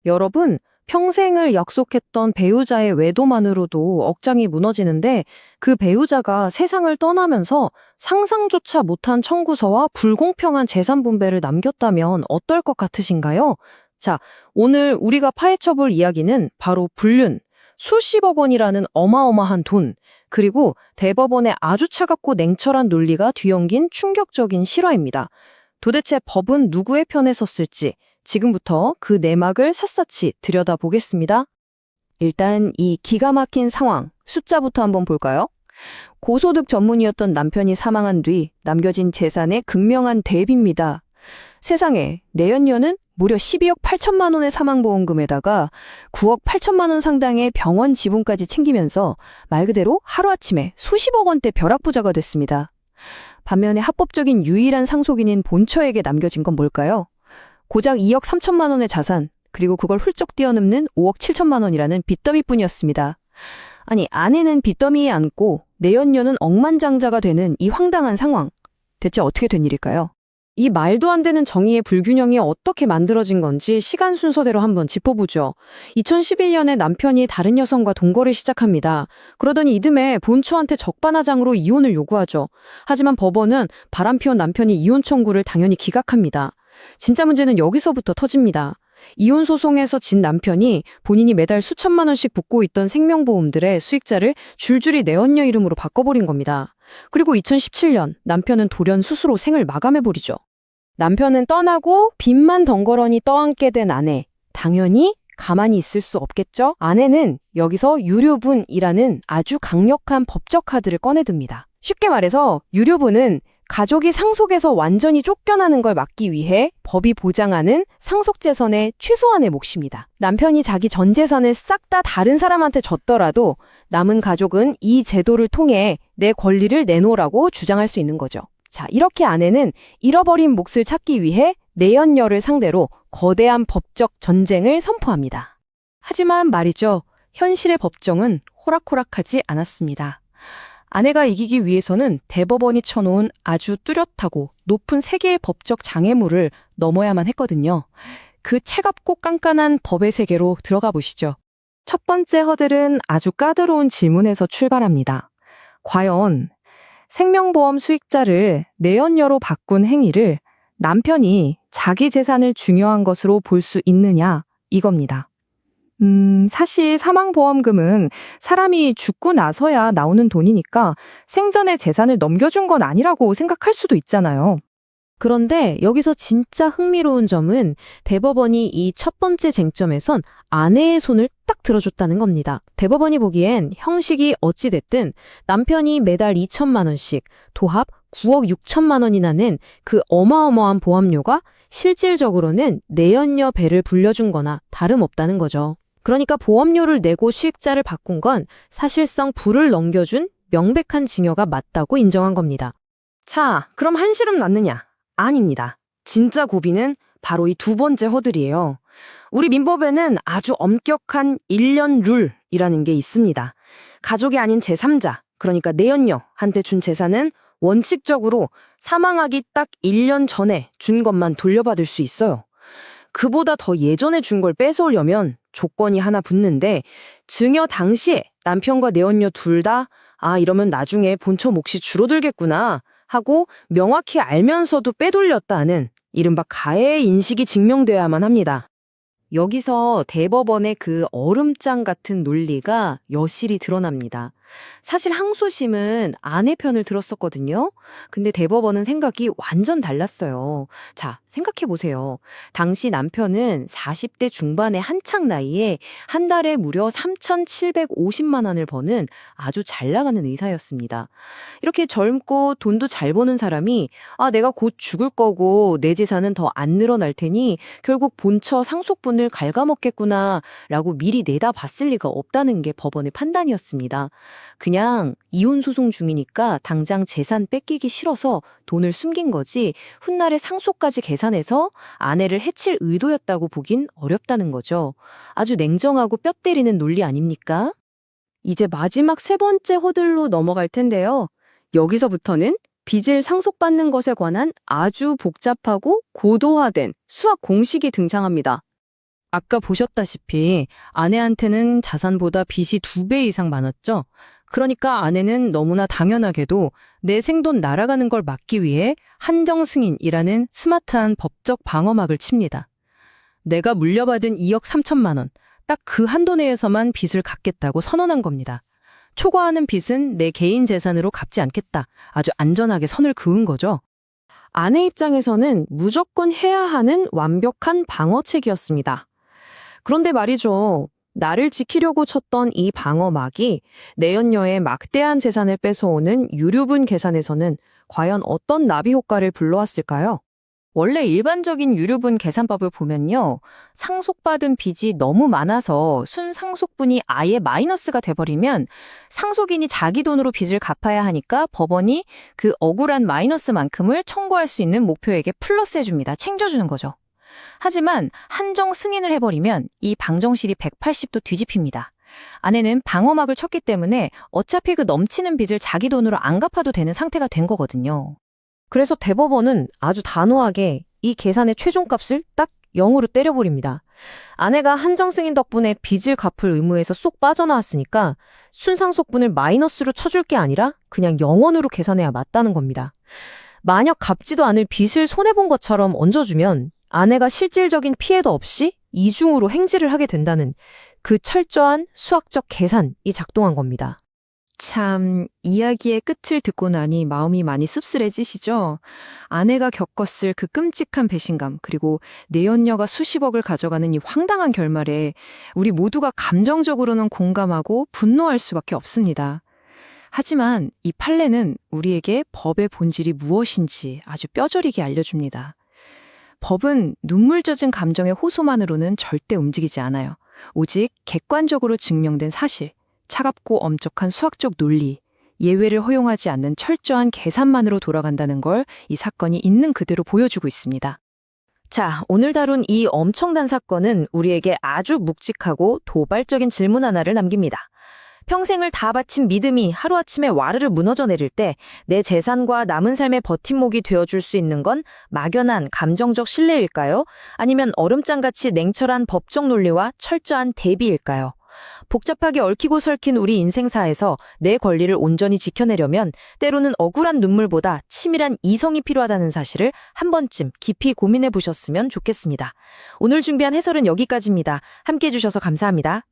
여러분, 평생을 약속했던 배우자의 외도만으로도 억장이 무너지는데 그 배우자가 세상을 떠나면서 상상조차 못한 청구서와 불공평한 재산 분배를 남겼다면 어떨 것 같으신가요? 자, 오늘 우리가 파헤쳐볼 이야기는 바로 불륜, 수십억 원이라는 어마어마한 돈, 그리고 대법원의 아주 차갑고 냉철한 논리가 뒤엉긴 충격적인 실화입니다. 도대체 법은 누구의 편에 섰을지, 지금부터 그 내막을 샅샅이 들여다보겠습니다. 일단 이 기가 막힌 상황, 숫자부터 한번 볼까요? 고소득 전문이었던 남편이 사망한 뒤 남겨진 재산의 극명한 대비입니다. 세상에, 내연녀는 무려 12억 8천만 원의 사망보험금에다가 9억 8천만 원 상당의 병원 지분까지 챙기면서 말 그대로 하루아침에 수십억 원대 벼락부자가 됐습니다. 반면에 합법적인 유일한 상속인인 본처에게 남겨진 건 뭘까요? 고작 2억 3천만 원의 자산, 그리고 그걸 훌쩍 뛰어넘는 5억 7천만 원이라는 빚더미뿐이었습니다. 아니, 아내는 빚더미에 안고 내연녀는 억만장자가 되는 이 황당한 상황. 대체 어떻게 된 일일까요? 이 말도 안 되는 정의의 불균형이 어떻게 만들어진 건지 시간 순서대로 한번 짚어보죠. 2011년에 남편이 다른 여성과 동거를 시작합니다. 그러더니 이듬해 본처한테 적반하장으로 이혼을 요구하죠. 하지만 법원은 바람피운 남편이 이혼 청구를 당연히 기각합니다. 진짜 문제는 여기서부터 터집니다. 이혼 소송에서 진 남편이 본인이 매달 수천만 원씩 붓고 있던 생명보험들의 수익자를 줄줄이 내연녀 이름으로 바꿔버린 겁니다. 그리고 2017년 남편은 돌연 스스로 생을 마감해버리죠. 남편은 떠나고 빚만 덩그러니 떠안게 된 아내. 당연히 가만히 있을 수 없겠죠? 아내는 여기서 유류분이라는 아주 강력한 법적 카드를 꺼내듭니다. 쉽게 말해서 유류분은 가족이 상속에서 완전히 쫓겨나는 걸 막기 위해 법이 보장하는 상속재산의 최소한의 몫입니다. 남편이 자기 전 재산을 싹 다 다른 사람한테 줬더라도 남은 가족은 이 제도를 통해 내 권리를 내놓으라고 주장할 수 있는 거죠. 자, 이렇게 아내는 잃어버린 몫을 찾기 위해 내연녀를 상대로 거대한 법적 전쟁을 선포합니다. 하지만 말이죠, 현실의 법정은 호락호락하지 않았습니다. 아내가 이기기 위해서는 대법원이 쳐놓은 아주 뚜렷하고 높은 세 개의 법적 장애물을 넘어야만 했거든요. 그 차갑고 깐깐한 법의 세계로 들어가 보시죠. 첫 번째 허들은 아주 까다로운 질문에서 출발합니다. 과연 생명보험 수익자를 내연녀로 바꾼 행위를 남편이 자기 재산을 중요한 것으로 볼 수 있느냐, 이겁니다. 사실 사망보험금은 사람이 죽고 나서야 나오는 돈이니까 생전에 재산을 넘겨준 건 아니라고 생각할 수도 있잖아요. 그런데 여기서 진짜 흥미로운 점은 대법원이 이 첫 번째 쟁점에선 아내의 손을 딱 들어줬다는 겁니다. 대법원이 보기엔 형식이 어찌됐든 남편이 매달 2천만 원씩 도합 9억 6천만 원이 나는 그 어마어마한 보험료가 실질적으로는 내연녀 배를 불려준 거나 다름없다는 거죠. 그러니까 보험료를 내고 수익자를 바꾼 건 사실상 부를 넘겨준 명백한 징여가 맞다고 인정한 겁니다. 자, 그럼 한시름 났느냐? 아닙니다. 진짜 고비는 바로 이 두 번째 허들이에요. 우리 민법에는 아주 엄격한 1년 룰이라는 게 있습니다. 가족이 아닌 제3자, 그러니까 내연녀한테 준 재산은 원칙적으로 사망하기 딱 1년 전에 준 것만 돌려받을 수 있어요. 그보다 더 예전에 준 걸 뺏어오려면 조건이 하나 붙는데 증여 당시에 남편과 내연녀 둘 다 이러면 나중에 본처 몫이 줄어들겠구나 하고 명확히 알면서도 빼돌렸다는 이른바 가해의 인식이 증명돼야만 합니다. 여기서 대법원의 그 얼음장 같은 논리가 여실히 드러납니다. 사실 항소심은 아내 편을 들었었거든요. 근데 대법원은 생각이 완전 달랐어요. 자, 생각해보세요. 당시 남편은 40대 중반의 한창 나이에 한 달에 무려 3,750만 원을 버는 아주 잘 나가는 의사였습니다. 이렇게 젊고 돈도 잘 버는 사람이 내가 곧 죽을 거고 내 재산은 더 안 늘어날 테니 결국 본처 상속분을 갉아먹겠구나 라고 미리 내다봤을 리가 없다는 게 법원의 판단이었습니다. 그냥 이혼 소송 중이니까 당장 재산 뺏기기 싫어서 돈을 숨긴 거지 훗날에 상속까지 계산해서 아내를 해칠 의도였다고 보긴 어렵다는 거죠. 아주 냉정하고 뼈 때리는 논리 아닙니까? 이제 마지막 세 번째 허들로 넘어갈 텐데요. 여기서부터는 빚을 상속받는 것에 관한 아주 복잡하고 고도화된 수학 공식이 등장합니다. 아까 보셨다시피 아내한테는 자산보다 빚이 2배 이상 많았죠? 그러니까 아내는 너무나 당연하게도 내 생돈 날아가는 걸 막기 위해 한정승인이라는 스마트한 법적 방어막을 칩니다. 내가 물려받은 2억 3천만 원, 딱 그 한도 내에서만 빚을 갚겠다고 선언한 겁니다. 초과하는 빚은 내 개인 재산으로 갚지 않겠다. 아주 안전하게 선을 그은 거죠. 아내 입장에서는 무조건 해야 하는 완벽한 방어책이었습니다. 그런데 말이죠. 나를 지키려고 쳤던 이 방어막이 내연녀의 막대한 재산을 뺏어오는 유류분 계산에서는 과연 어떤 나비 효과를 불러왔을까요? 원래 일반적인 유류분 계산법을 보면요. 상속받은 빚이 너무 많아서 순상속분이 아예 마이너스가 돼버리면 상속인이 자기 돈으로 빚을 갚아야 하니까 법원이 그 억울한 마이너스만큼을 청구할 수 있는 목표액에 플러스해줍니다. 챙겨주는 거죠. 하지만 한정 승인을 해버리면 이 방정식이 180도 뒤집힙니다. 아내는 방어막을 쳤기 때문에 어차피 그 넘치는 빚을 자기 돈으로 안 갚아도 되는 상태가 된 거거든요. 그래서 대법원은 아주 단호하게 이 계산의 최종값을 딱 0으로 때려버립니다. 아내가 한정 승인 덕분에 빚을 갚을 의무에서 쏙 빠져나왔으니까 순상속분을 마이너스로 쳐줄 게 아니라 그냥 0원으로 계산해야 맞다는 겁니다. 만약 갚지도 않을 빚을 손해본 것처럼 얹어주면 아내가 실질적인 피해도 없이 이중으로 행지를 하게 된다는 그 철저한 수학적 계산이 작동한 겁니다. 참, 이야기의 끝을 듣고 나니 마음이 많이 씁쓸해지시죠? 아내가 겪었을 그 끔찍한 배신감, 그리고 내연녀가 수십억을 가져가는 이 황당한 결말에 우리 모두가 감정적으로는 공감하고 분노할 수밖에 없습니다. 하지만 이 판례는 우리에게 법의 본질이 무엇인지 아주 뼈저리게 알려줍니다. 법은 눈물 젖은 감정의 호소만으로는 절대 움직이지 않아요. 오직 객관적으로 증명된 사실, 차갑고 엄격한 수학적 논리, 예외를 허용하지 않는 철저한 계산만으로 돌아간다는 걸 이 사건이 있는 그대로 보여주고 있습니다. 자, 오늘 다룬 이 엄청난 사건은 우리에게 아주 묵직하고 도발적인 질문 하나를 남깁니다. 평생을 다 바친 믿음이 하루아침에 와르르 무너져 내릴 때 내 재산과 남은 삶의 버팀목이 되어줄 수 있는 건 막연한 감정적 신뢰일까요? 아니면 얼음장같이 냉철한 법적 논리와 철저한 대비일까요? 복잡하게 얽히고 설킨 우리 인생사에서 내 권리를 온전히 지켜내려면 때로는 억울한 눈물보다 치밀한 이성이 필요하다는 사실을 한 번쯤 깊이 고민해 보셨으면 좋겠습니다. 오늘 준비한 해설은 여기까지입니다. 함께해 주셔서 감사합니다.